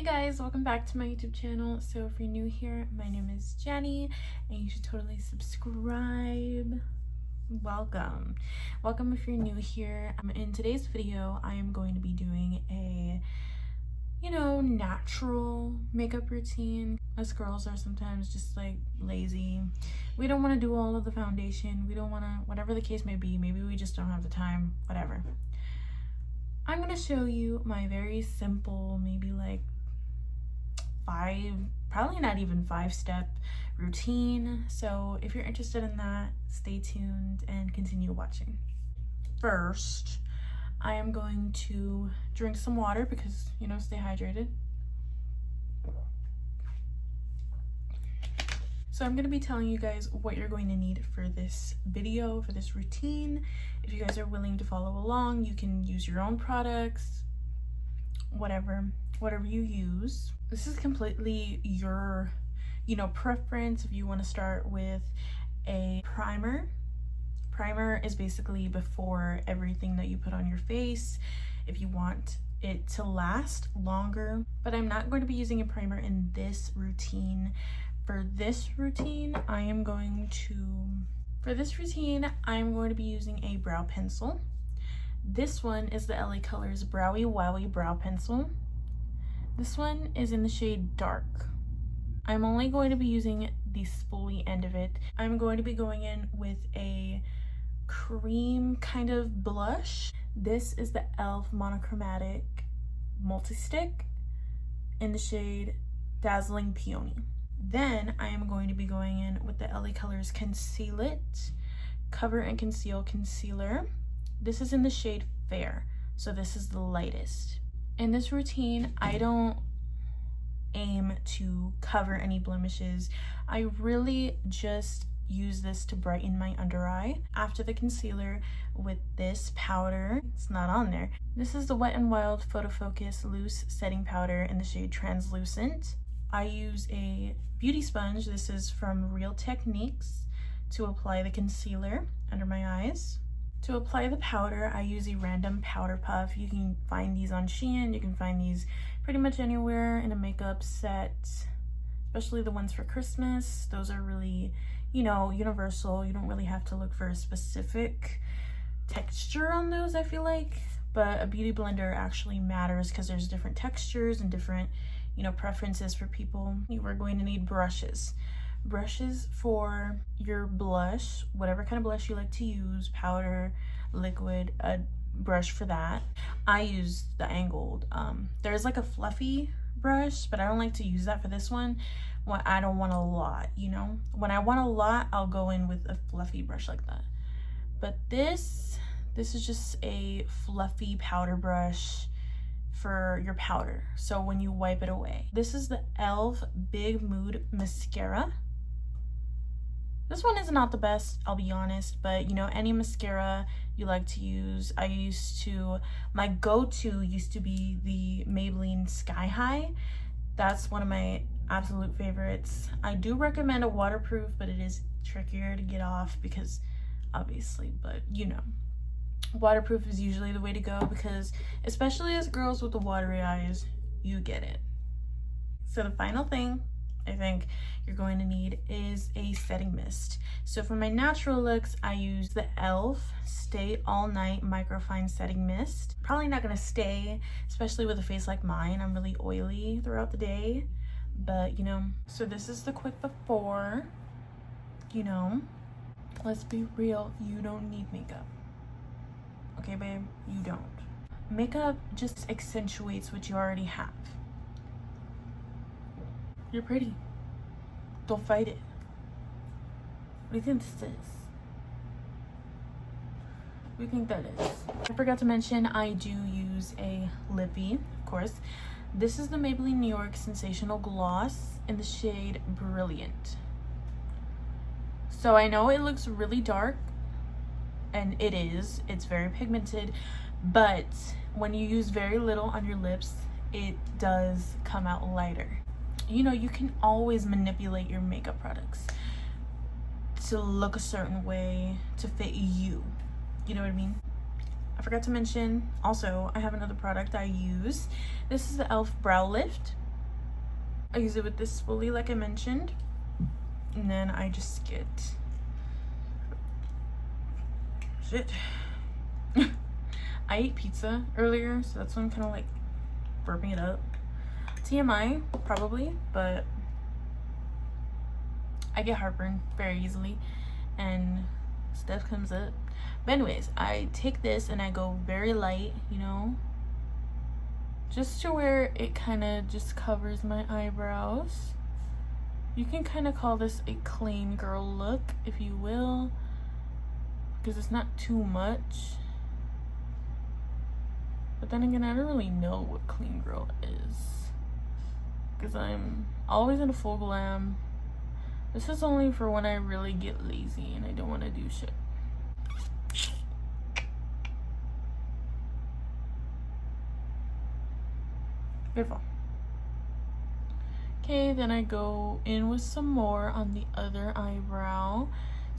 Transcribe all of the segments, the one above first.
Hey guys, welcome back to my YouTube channel. So if you're new here, my name is Jenny and you should totally subscribe. Welcome if you're new here. In today's video I am going to be doing a natural makeup routine. Us girls are sometimes just like lazy. We don't want to do all of the foundation. We don't want to, whatever the case may be. Maybe we just don't have the time, whatever. I'm going to show you my very simple, maybe like probably not even 5-step routine. So if you're interested in that, stay tuned and continue watching. First, I am going to drink some water because, stay hydrated. So I'm going to be telling you guys what you're going to need for this video, for this routine. If you guys are willing to follow along, you can use your own products, whatever you use. This is completely your, preference. If you want to start with a primer. Primer is basically before everything that you put on your face. If you want it to last longer, but I'm not going to be using a primer in this routine. For this routine, I am going to be using a brow pencil. This one is the LA Colors Browy Wowie Brow Pencil. This one is in the shade Dark. I'm only going to be using the spoolie end of it. I'm going to be going in with a cream kind of blush. This is the e.l.f. Monochromatic Multi-Stick in the shade Dazzling Peony. Then I am going to be going in with the LA Colors Conceal It Cover and Conceal Concealer. This is in the shade Fair, so this is the lightest. In this routine, I don't aim to cover any blemishes. I really just use this to brighten my under eye. After the concealer, with this powder, it's not on there. This is the Wet n Wild Photo Focus Loose Setting Powder in the shade Translucent. I use a beauty sponge. This is from Real Techniques to apply the concealer under my eyes. To apply the powder, I use a random powder puff. You can find these on Shein. You can find these pretty much anywhere in a makeup set, especially the ones for Christmas. Those are really, universal. You don't really have to look for a specific texture on those, I feel like. But a beauty blender actually matters because there's different textures and different, preferences for people. You are going to need brushes. Brushes for your blush, whatever kind of blush you like to use, powder, liquid, a brush for that. I use the angled. There's like a fluffy brush, but I don't like to use that for this one. When I don't want a lot, When I want a lot, I'll go in with a fluffy brush like that. But this is just a fluffy powder brush for your powder, so when you wipe it away. This is the e.l.f. Big Mood Mascara. This one is not the best, I'll be honest, but any mascara you like to use. My go-to used to be the Maybelline Sky High. That's one of my absolute favorites. I do recommend a waterproof, but it is trickier to get off because obviously, but waterproof is usually the way to go because especially as girls with the watery eyes, you get it. So the final thing I think you're going to need is a setting mist. So for my natural looks, I use the e.l.f. Stay All Night Microfine Setting Mist. Probably not going to stay, especially with a face like mine. I'm really oily throughout the day, but so this is the quick before. Let's be real, you don't need makeup. Okay, babe, you don't. Makeup just accentuates what you already have. You're pretty. Don't fight it. What do you think this is? What do you think that is? I forgot to mention, I do use a lippy, of course. This is the Maybelline New York Sensational Gloss in the shade Brilliant. So I know it looks really dark, and it's very pigmented, but when you use very little on your lips, it does come out lighter. You can always manipulate your makeup products to look a certain way to fit you. You know what I mean? I forgot to mention, also, I have another product I use. This is the e.l.f. Brow Lift. I use it with this spoolie like I mentioned, and then I just get shit. I ate pizza earlier, so that's why I'm kind of like burping it up. TMI, probably, but I get heartburn very easily and stuff comes up. But anyways, I take this and I go very light, you know, just to where it kind of just covers my eyebrows. You can kind of call this a clean girl look, if you will, because it's not too much. But then again, I don't really know what clean girl is, because I'm always in a full glam. This is only for when I really get lazy and I don't want to do shit. Beautiful. Okay, then I go in with some more on the other eyebrow.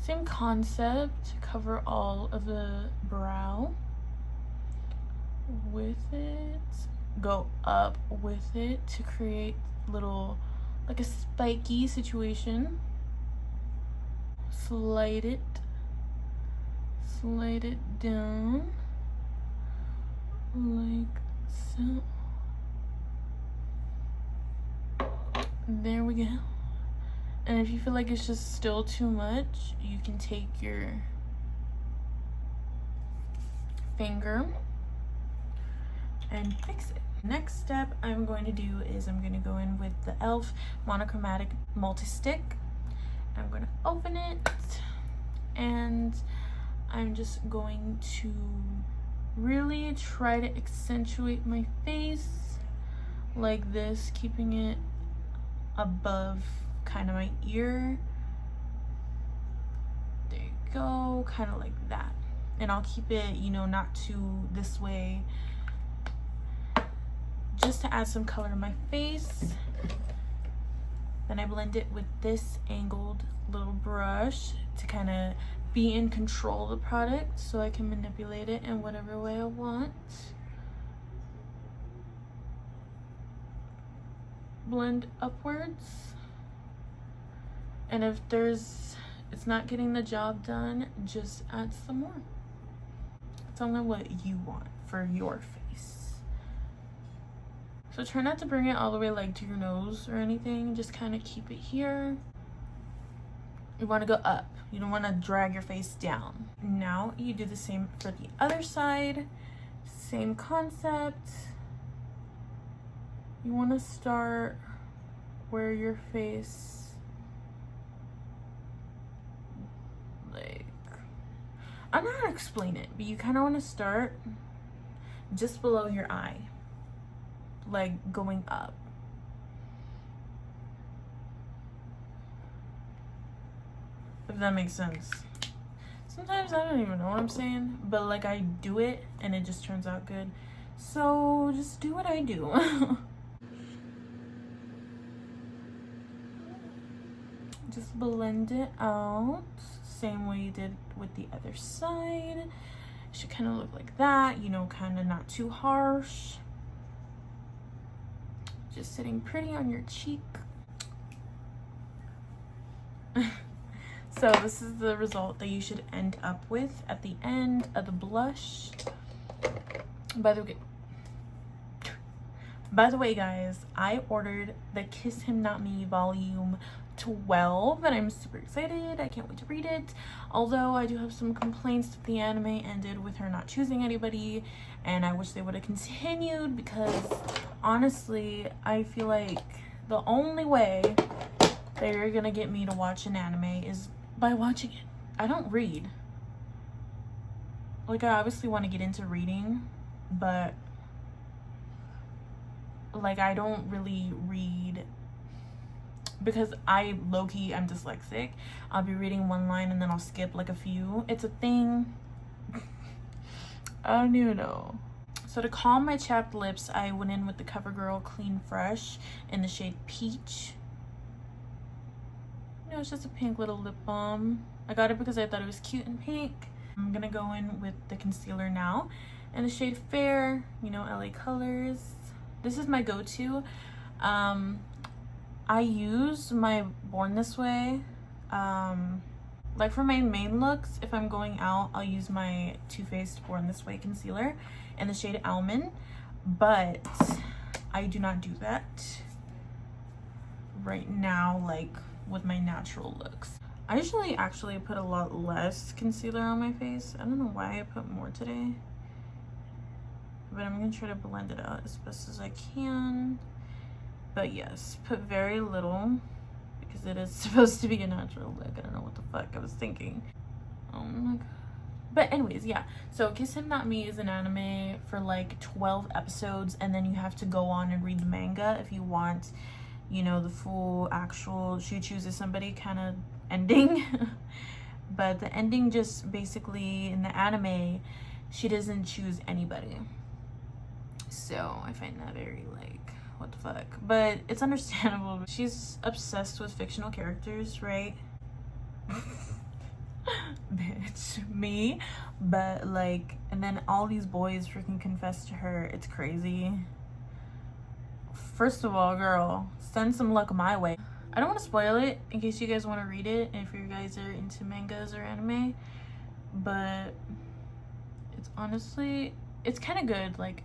Same concept, cover all of the brow with it. Go up with it to create little, like a spiky situation. Slide it down like so. There we go. And if you feel like it's just still too much, you can take your finger and fix it. Next step I'm going to do is I'm going to go in with the e.l.f. monochromatic multi-stick. I'm going to open it and I'm just going to really try to accentuate my face like this, keeping it above kind of my ear. There you go, kind of like that. And I'll keep it, you know, not too this way, just to add some color to my face. Then I blend it with this angled little brush to kind of be in control of the product, so I can manipulate it in whatever way I want. Blend upwards. And if it's not getting the job done, just add some more. Tell me what you want for your face. So try not to bring it all the way like to your nose or anything. Just kind of keep it here. You want to go up. You don't want to drag your face down. Now you do the same for the other side. Same concept. You want to start where your face, like, I don't know how to explain it, but you kind of want to start just below your eye, like going up. If that makes sense. Sometimes I don't even know what I'm saying, but like I do it and it just turns out good. So just do what I do. Just blend it out, same way you did with the other side. It should kind of look like that, you know, kind of not too harsh. Just sitting pretty on your cheek. So this is the result that you should end up with at the end of the blush. By the way, guys, I ordered the Kiss Him Not Me volume 12 and I'm super excited. I can't wait to read it. Although I do have some complaints that the anime ended with her not choosing anybody, and I wish they would have continued, because honestly I feel like the only way that you're gonna get me to watch an anime is by watching it. I don't read. Like, I obviously want to get into reading, but like I don't really read because I low-key, I'm dyslexic. I'll be reading one line and then I'll skip like a few. It's a thing. I don't even know. So to calm my chapped lips, I went in with the CoverGirl Clean Fresh in the shade Peach. You know, it's just a pink little lip balm. I got it because I thought it was cute and pink. I'm gonna go in with the concealer now in the shade Fair, you know, LA Colors. This is my go-to. I use my Born This Way. Like for my main looks, if I'm going out, I'll use my Too Faced Born This Way concealer in the shade Almond. But I do not do that right now, like with my natural looks. I usually actually put a lot less concealer on my face. I don't know why I put more today, but I'm gonna try to blend it out as best as I can. But yes, put very little because it is supposed to be a natural look. I don't know what the fuck I was thinking. Oh my god. But anyways, yeah, so Kiss Him Not Me is an anime for like 12 episodes, and then you have to go on and read the manga if you want, you know, the full actual She Chooses Somebody kind of ending. But the ending just basically, in the anime, she doesn't choose anybody. So I find that very like, what the fuck. But it's understandable. She's obsessed with fictional characters, right? Bitch, me. But like, and then all these boys freaking confess to her. It's crazy. First of all, girl, send some luck my way. I don't want to spoil it in case you guys want to read it if you guys are into mangas or anime, but it's honestly, it's kind of good. Like,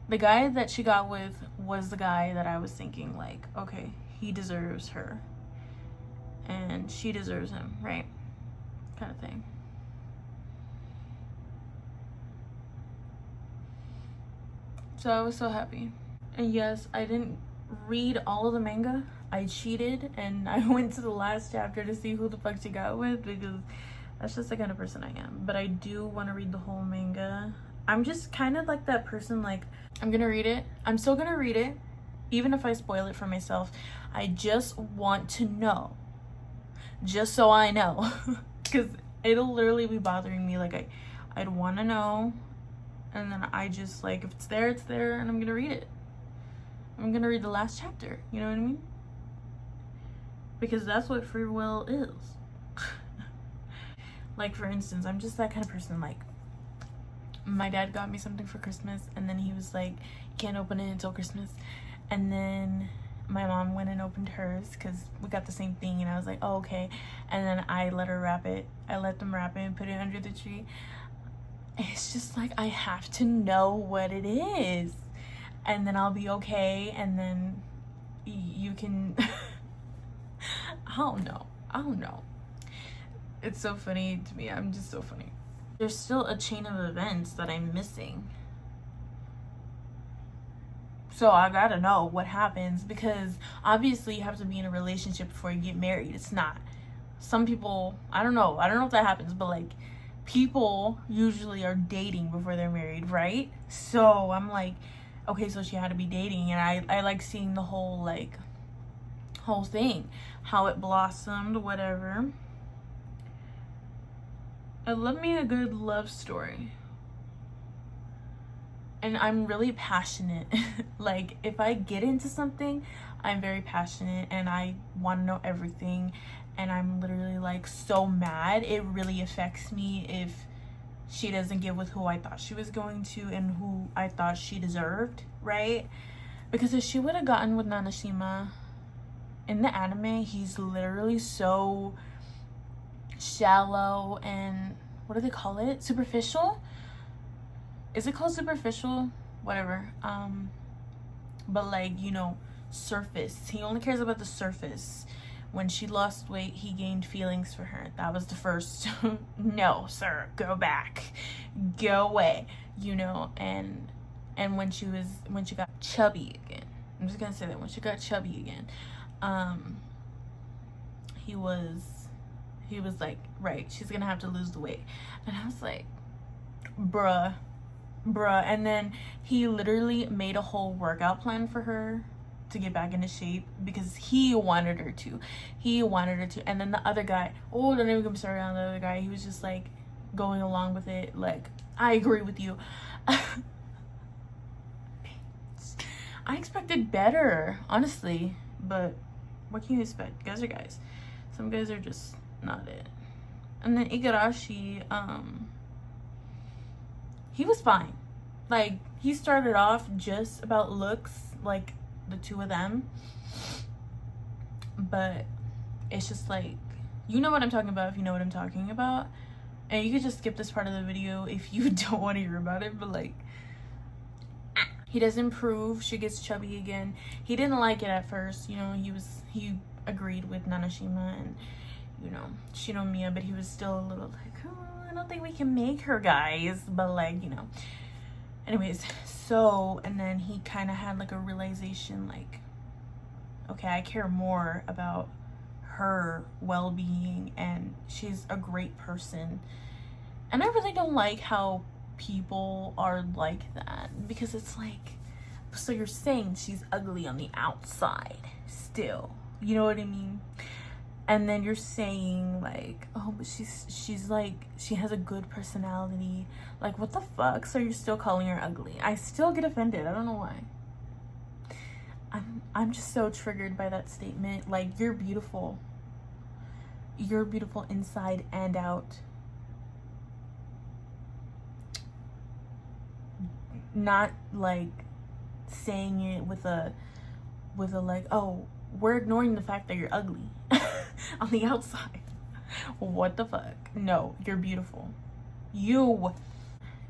the guy that she got with was the guy that I was thinking, like, okay, he deserves her and she deserves him, right? Kind of thing. So I was so happy. And yes, I didn't read all of the manga. I cheated and I went to the last chapter to see who the fuck she got with, because that's just the kind of person I am. But I do want to read the whole manga. I'm just kind of like that person, like, I'm gonna read it. I'm still gonna read it, even if I spoil it for myself. I just want to know, just so I know, because it'll literally be bothering me. Like, I'd want to know, and then I just, like, if it's there, it's there, and I'm gonna read it. I'm gonna read the last chapter, you know what I mean? Because that's what free will is. Like, for instance, I'm just that kind of person. Like, my dad got me something for Christmas, and then he was like, you can't open it until Christmas. And then my mom went and opened hers because we got the same thing, and I was like, oh, okay. And then I let her wrap it. I let them wrap it and put it under the tree. It's just like, I have to know what it is, and then I'll be okay, and then you can I don't know. It's so funny to me. I'm just so funny. There's still a chain of events that I'm missing, so I gotta know what happens, because obviously you have to be in a relationship before you get married. It's not, some people, I don't know if that happens, but like, people usually are dating before they're married, right? So I'm like, okay, so she had to be dating, and I like seeing the whole thing, how it blossomed, whatever. I love me a good love story, and I'm really passionate. Like, if I get into something, I'm very passionate and I want to know everything, and I'm literally like so mad. It really affects me if she doesn't get with who I thought she was going to and who I thought she deserved, right? Because if she would have gotten with Nanashima in the anime, he's literally so shallow and, what do they call it? Superficial? Is it called superficial? Whatever. But like, you know, surface. He only cares about the surface. When she lost weight, he gained feelings for her. That was the first. No, sir, go back, go away, you know. And when she got chubby again, I'm just gonna say that, when she got chubby again, he was like, right, she's gonna have to lose the weight. And I was like, bruh. And then he literally made a whole workout plan for her to get back into shape, because he wanted her to. And then the other guy, oh, don't even get me started on the other guy. He was just like going along with it, like, I agree with you. I expected better, honestly, but what can you expect? Guys are guys. Some guys are just not it. And then Igarashi, he was fine. Like, he started off just about looks, like the two of them, but it's just like, you know what I'm talking about if you know what I'm talking about. And you could just skip this part of the video if you don't want to hear about it, but like, he does improve. She gets chubby again. He didn't like it at first, you know. He agreed with Nanashima and, you know, Shinomiya, but he was still a little like, oh, I don't think we can make her, guys. But like, you know, anyways, so, and then he kind of had like a realization, like, okay, I care more about her well-being, and she's a great person. And I really don't like how people are like that, because it's like, so you're saying she's ugly on the outside still, you know what I mean? And then you're saying like, oh, but she's like, she has a good personality. Like, what the fuck? So you're still calling her ugly? I still get offended. I don't know why. I'm just so triggered by that statement. Like, you're beautiful. You're beautiful inside and out. Not like saying it with a like, oh, we're ignoring the fact that you're ugly on the outside. What the fuck? No, you're beautiful. You.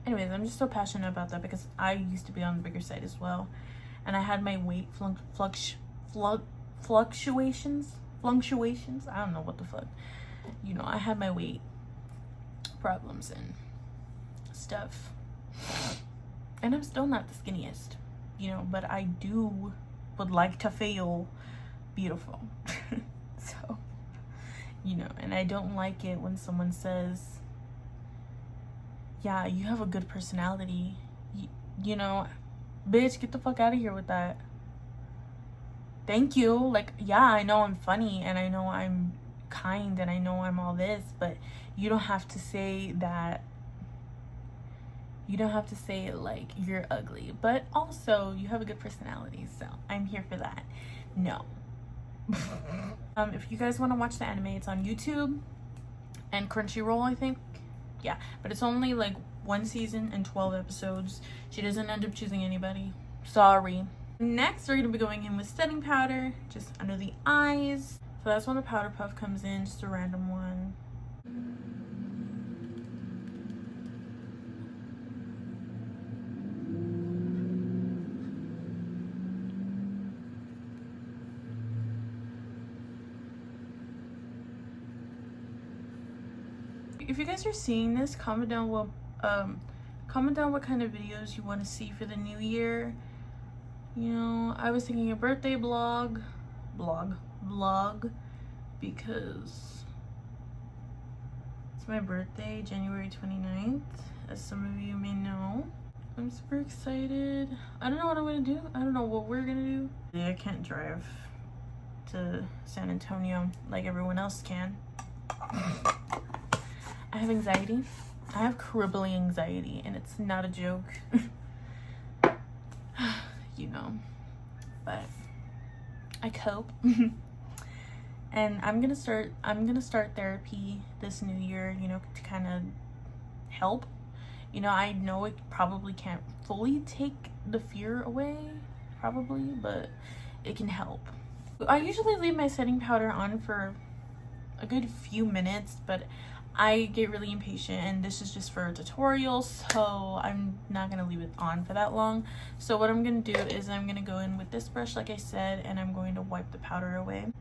Anyways, I'm just so passionate about that because I used to be on the bigger side as well, and I had my weight fluctuations. I don't know what the fuck. You know, I had my weight problems and stuff, and I'm still not the skinniest, you know, but I would like to feel beautiful. So, you know, and I don't like it when someone says, yeah, you have a good personality. You know, bitch, get the fuck out of here with that. Thank you. Like, yeah, I know I'm funny and I know I'm kind and I know I'm all this, but you don't have to say that. You don't have to say it like you're ugly, but also you have a good personality, so I'm here for that. No. If you guys want to watch the anime, it's on YouTube and Crunchyroll, I think. Yeah, but it's only like 1 season and 12 episodes. She doesn't end up choosing anybody. Sorry. Next, we're going to be going in with setting powder, just under the eyes. So that's when the powder puff comes in, just a random one. If you guys are seeing this, comment down what kind of videos you want to see for the new year. You know, I was thinking a birthday blog because it's my birthday, January 29th, as some of you may know. I'm super excited. I don't know what I'm gonna do. I don't know what we're gonna do. I can't drive to San Antonio like everyone else can. I have anxiety. I have crippling anxiety, and it's not a joke. You know, but I cope. And I'm gonna start therapy this new year, you know, to kind of help. You know, I know it probably can't fully take the fear away, probably, but it can help. I usually leave my setting powder on for a good few minutes, but I get really impatient, and this is just for a tutorial, so I'm not gonna leave it on for that long. So what I'm gonna do is I'm gonna go in with this brush, like I said, and I'm going to wipe the powder away.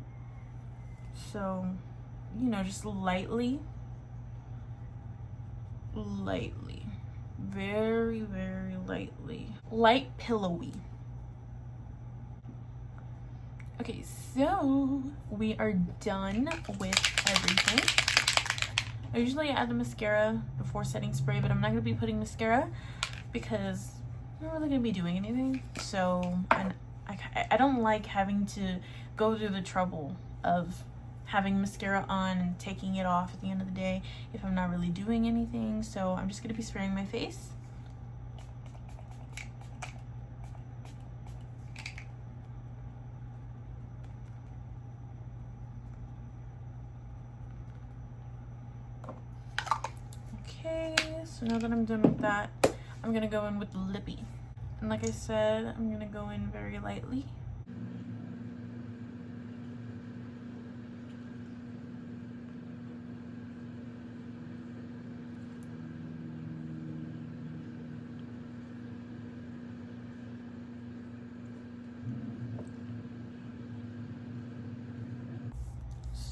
So, you know, just lightly, very, very lightly, light pillowy. Okay, so we are done with everything. I usually add the mascara before setting spray, but I'm not going to be putting mascara because I'm not really going to be doing anything. So, and I don't like having to go through the trouble of having mascara on and taking it off at the end of the day if I'm not really doing anything. So I'm just going to be spraying my face. Okay, so now that I'm done with that, I'm gonna go in with the lippy. And like I said, I'm gonna go in very lightly.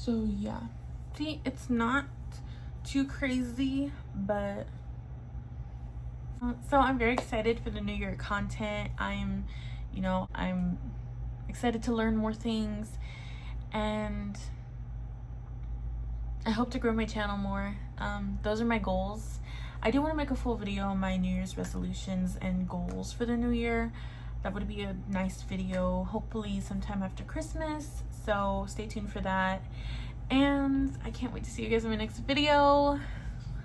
So yeah, see, it's not too crazy, but so I'm very excited for the new year content. I'm excited to learn more things, and I hope to grow my channel more. Those are my goals. I do want to make a full video on my New Year's resolutions and goals for the new year. That would be a nice video, hopefully sometime after Christmas, so stay tuned for that. And I can't wait to see you guys in my next video.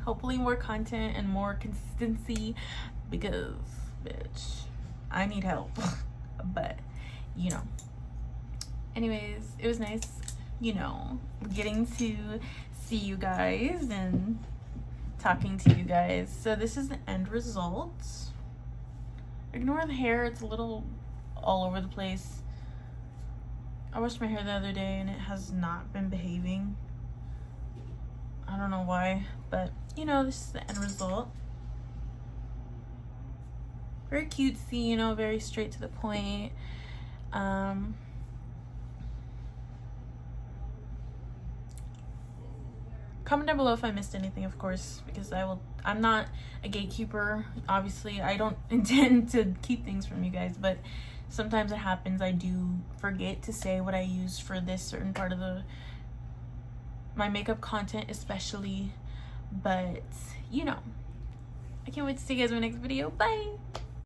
Hopefully more content and more consistency, because bitch, I need help. But you know, anyways, it was nice, you know, getting to see you guys and talking to you guys. So this is the end result. Ignore the hair, it's a little all over the place. I washed my hair the other day and it has not been behaving. I don't know why, but you know, this is the end result. Very cutesy, you know, very straight to the point. Comment down below if I missed anything, of course, because I'm not a gatekeeper. Obviously, I don't intend to keep things from you guys, but sometimes it happens. I do forget to say what I use for this certain part of my makeup content, especially. But you know, I can't wait to see you guys in my next video. Bye.